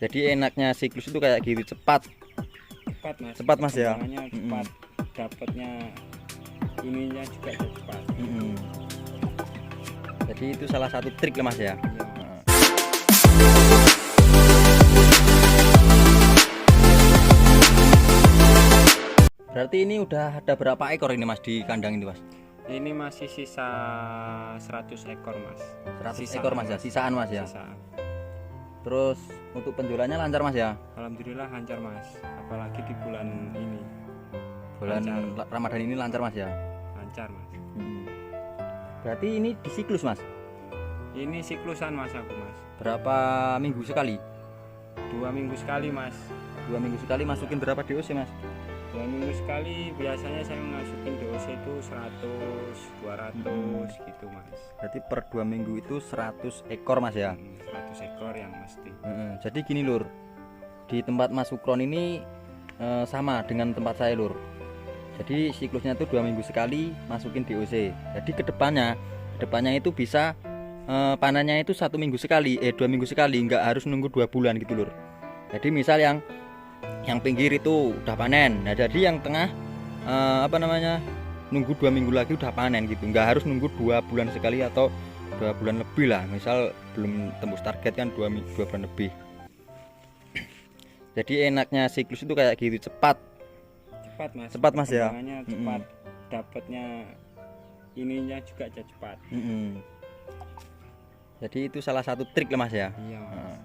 Jadi enaknya siklus itu kayak gitu, cepat Mas, cepat mas ya. perkembangannya cepat, dapatnya ininya juga cepat. Jadi itu salah satu trik lah mas ya. Iya. Berarti ini udah ada berapa ekor ini mas di kandang ini mas? Ini masih sisa 100 ekor mas. 100 Sisaan, ekor mas ya, sisaan mas ya. Sisaan. Terus untuk penjualannya lancar mas ya? Alhamdulillah lancar mas, apalagi di bulan ini Bulan Lancar. Ramadan ini lancar mas ya. lancar mas. Berarti ini di siklus mas. Ini siklusan mas aku mas, Berapa minggu sekali? 2 minggu sekali mas. 2 minggu sekali masukin berapa DOC mas? 2 minggu sekali biasanya saya masukin DOC itu 100 200 gitu mas. Berarti per 2 minggu itu 100 ekor mas ya. 100 ekor yang mesti. Jadi gini lur, di tempat Mas Sukron ini sama dengan tempat saya lur. Jadi siklusnya itu 2 minggu sekali masukin DOC. Jadi kedepannya itu bisa panennya itu 1 minggu sekali, 2 minggu sekali, nggak harus nunggu 2 bulan gitu lur. Jadi misal yang pinggir itu udah panen, nah jadi yang tengah nunggu 2 minggu lagi udah panen gitu, nggak harus nunggu 2 bulan sekali atau 2 bulan lebih lah, misal belum tembus target kan 2 bulan lebih. Jadi enaknya siklus itu kayak gitu, cepat Mas, mas ya. perkembangannya cepat, dapatnya ininya juga cepat. Jadi itu salah satu trik lah mas ya. Iya mas.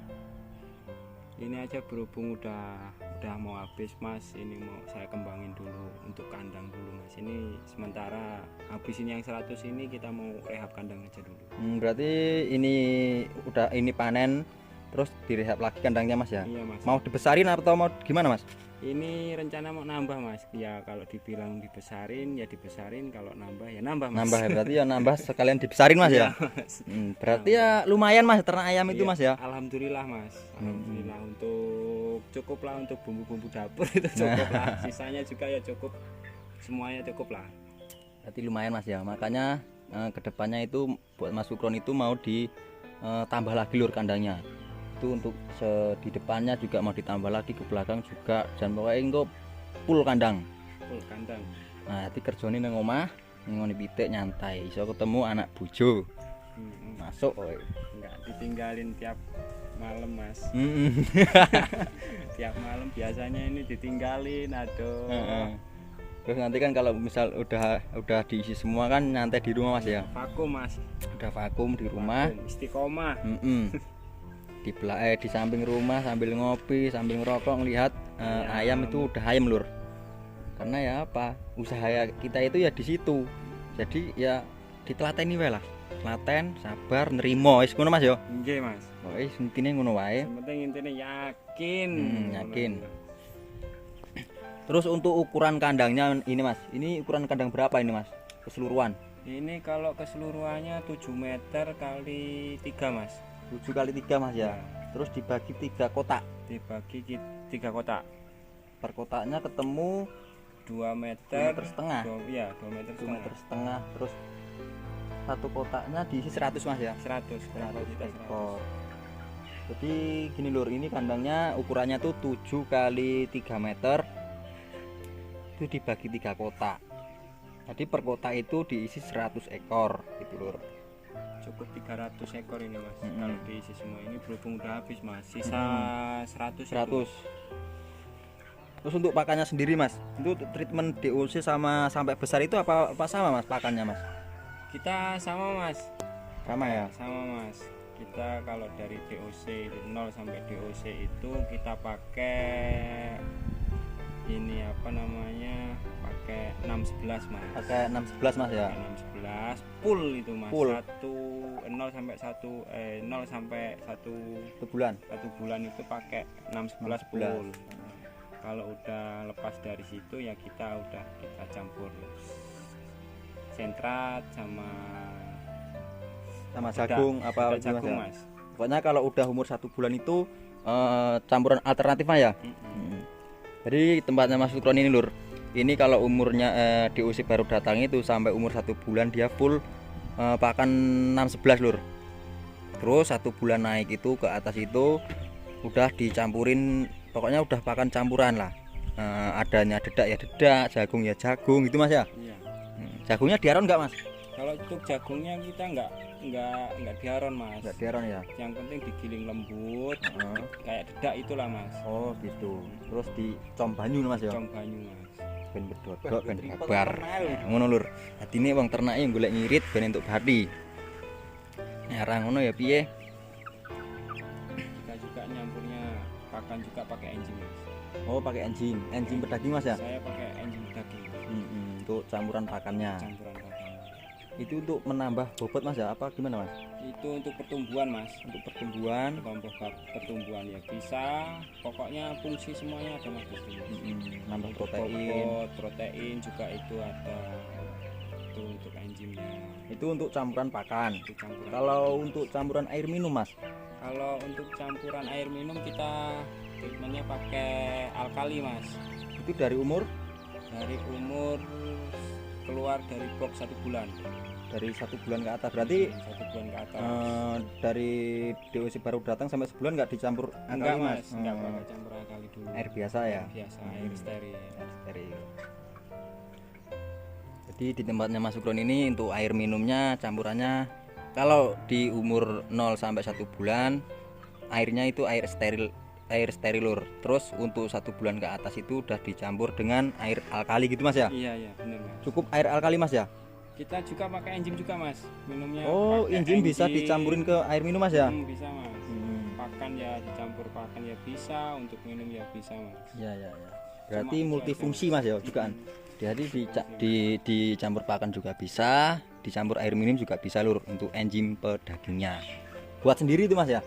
Ini aja berhubung udah mau habis mas, ini mau saya kembangin dulu untuk kandang dulu mas. Ini sementara habisin yang 100 ini kita mau rehab kandang aja dulu. Berarti ini panen terus direhab lagi kandangnya mas ya. Iya mas. Mau dibesarin atau mau gimana mas? Ini rencana mau nambah mas. Ya kalau dibilang dibesarin ya dibesarin, kalau nambah ya nambah mas. Nambah ya, berarti ya nambah sekalian dibesarin mas ya. Berarti ya lumayan mas ternak ayam itu Iya, mas ya. Alhamdulillah mas. Alhamdulillah untuk cukup lah untuk bumbu-bumbu dapur itu cukup lah. Sisanya juga ya cukup, semuanya cukup lah. Berarti lumayan mas ya. Makanya kedepannya itu buat Mas Sukron itu mau ditambah lagi lur kandangnya. Itu untuk di depannya juga mau ditambah lagi, ke belakang juga, dan pokoknya engko full kandang. Full kandang. Nah, nanti kerjane nang omah, ngoni pitik nyantai, iso ketemu anak bojo. Masuk kowe. Enggak ditinggalin tiap malam mas. Tiap malam biasanya ini ditinggalin, aduh. Terus nanti kan kalau misal udah diisi semua kan nyantai di rumah mas ya. Vakum mas. Udah vakum di rumah. Vakum, istiqomah. Di samping rumah sambil ngopi sambil ngerokok ngelihat ayam itu udah ayam lur. Karena ya apa, usaha kita itu ya di situ. Jadi ya ditelateni wae lah. Telaten, sabar, nerimo wis ngono mas yo. Nggih mas. Wis intine ngono wae. Yang penting intine yakin. Yakin. Terus untuk ukuran kandangnya ini mas, ini ukuran kandang berapa ini mas? Keseluruhan? Ini kalau keseluruhannya 7 meter kali 3 mas. 7 kali 3 mas ya. Terus dibagi 3 kotak. Dibagi 3 kotak. Per kotaknya ketemu 2 meter setengah. Iya 2 meter 2 meter setengah. Terus satu kotaknya diisi 100 mas ya. 100 ekor. Jadi gini lur, ini kandangnya ukurannya tuh 7 kali 3 meter. Itu dibagi 3 kotak. Jadi per kotak itu diisi 100 ekor gitu lur. Cukup 300 ekor ini mas. Kalau diisi semua ini berhubung udah habis mas, sisa 100. Terus untuk pakannya sendiri mas, itu treatment DOC sama sampai besar itu apa sama mas pakannya mas? Kita sama mas. Sama ya? Sama mas. Kita kalau dari DOC 0 sampai DOC itu kita pakai ini pakai 611 mas. Pakai 611 mas ya? 611 full itu mas. Full. 0 sampai 1 bulan. 1 bulan itu pakai 611 full. Kalau udah lepas dari situ ya kita campur sentrat sama jagung apa jagung mas. Pokoknya kalau udah umur 1 bulan itu campuran alternatifnya ya. Jadi tempatnya Mas Sukron ini lur, ini kalau umurnya DOC baru datang itu sampai umur 1 bulan dia full pakan 611 lur. Terus 1 bulan naik itu ke atas itu udah dicampurin, pokoknya udah pakan campuran lah. Adanya dedak ya dedak, jagung ya jagung gitu Mas ya. Iya. Jagungnya diaron nggak Mas? Kalau untuk jagungnya kita nggak diaron Mas. Nggak diaron ya. Yang penting digiling lembut, kayak dedak itulah Mas. Oh gitu. Terus dicom banyu Mas ya. Com banyu Mas. Ben bedodok ben kabar. Ngono lur. Adine wong ternake golek ngirit ben entuk bathi. Nek ora ngono ya piye? Kita juga nyampurnya pakan juga pakai enzim Mas. Oh, pakai enzim pedaging Mas ya. Saya pakai enzim daging Untuk campuran pakannya. campuran pakan. Itu untuk menambah bobot Mas ya, apa gimana Mas? Itu untuk pertumbuhan Mas. Untuk pertumbuhan. Pertumbuhan ya bisa, pokoknya fungsi semuanya ada Mas di sini. Nambah Untuk protein. bobot, protein juga itu ada. Itu untuk enzimnya. Itu untuk campuran pakan. Itu campuran. Kalau untuk campuran air minum Mas, Kalau untuk campuran air minum kita treatmentnya pakai alkali Mas. itu dari umur Dari umur keluar dari box 1 bulan. dari 1 bulan ke atas. Berarti 1 bulan ke atas. dari DOC baru datang sampai sebulan nggak dicampur Enggak alkali, Mas, enggak pakai campur alkali dulu. Air biasa ya. Biasa, air steril. Air steril. Jadi di tempatnya Mas Sukron ini untuk air minumnya campurannya kalau di umur 0 sampai 1 bulan airnya itu air steril lur. Terus untuk 1 bulan ke atas itu udah dicampur dengan air alkali gitu Mas ya. Iya, benar Mas. Cukup air alkali Mas ya. Kita juga pakai enzim juga Mas. Minumnya Oh, pakai enzim bisa dicampurin ke air minum Mas ya. Bisa Mas. Pakan ya dicampur pakan ya bisa, untuk minum ya bisa Mas. Iya. Berarti multifungsi Mas ya juga kan. Jadi dicampur pakan juga bisa, dicampur air minum juga bisa lur untuk enzim pedagingnya. Buat sendiri itu Mas ya.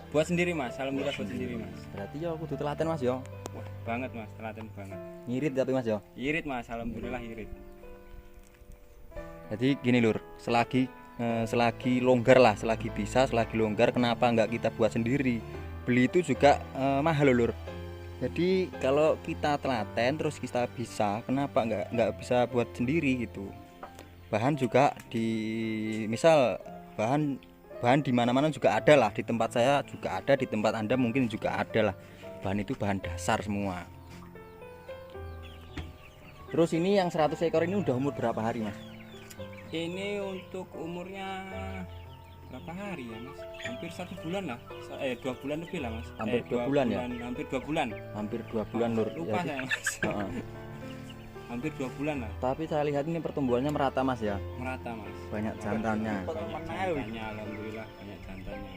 Buat sendiri Mas, alhamdulillah buat sendiri Mas. Berarti ya kudu telaten Mas ya. Wah, banget Mas, telaten banget. Ngirit tapi Mas ya. Irit Mas, alhamdulillah irit. Jadi gini lur, selagi longgar lah, selagi bisa, selagi longgar, kenapa nggak kita buat sendiri? Beli itu juga mahal lur. Jadi kalau kita telaten terus kita bisa, kenapa nggak bisa buat sendiri gitu? Bahan juga misal bahan di mana-mana juga ada lah, di tempat saya juga ada, di tempat Anda mungkin juga ada lah. Bahan itu bahan dasar semua. Terus ini yang 100 ekor ini udah umur berapa hari Mas? Ini untuk umurnya berapa hari ya Mas? Hampir 1 bulan lah. 2 bulan lebih lah Mas. Hampir 2 bulan ya? Hampir 2 bulan. Hampir 2 bulan lur. Lupa saya Mas. Hampir 2 bulan lah. Tapi saya lihat ini pertumbuhannya merata Mas ya. Merata Mas. Banyak jantannya. Banyak jantannya, alhamdulillah banyak jantannya.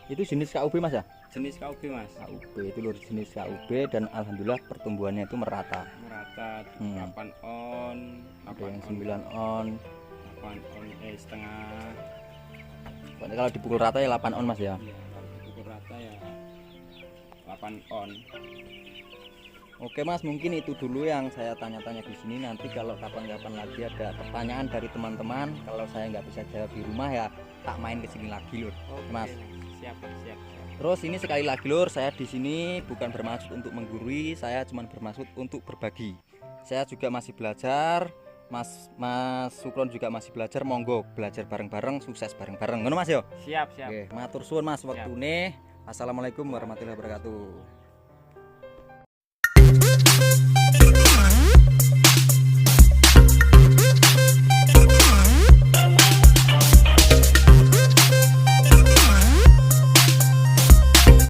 Itu jenis KUB Mas ya? Jenis KUB Mas. KUB itu lur, jenis KUB dan alhamdulillah pertumbuhannya itu merata. Merata 8 on, Ada yang 9 on. 8 on setengah. Pokoknya kalau dipukul rata ya 8 on Mas ya. Iya, kalau dipukul rata ya 8 on. Oke Mas, mungkin itu dulu yang saya tanya-tanya di sini. Nanti kalau kapan-kapan lagi ada pertanyaan dari teman-teman, kalau saya nggak bisa jawab di rumah ya tak main ke sini lagi lur. Oke, Mas. Siap. Terus ini sekali lagi lur, saya di sini bukan bermaksud untuk menggurui, saya cuma bermaksud untuk berbagi. Saya juga masih belajar, Mas Sukron juga masih belajar, monggo belajar bareng-bareng, sukses bareng-bareng. Ngono Mas yo. Siap. Oke, matur suwun Mas waktune. Assalamualaikum warahmatullahi wabarakatuh.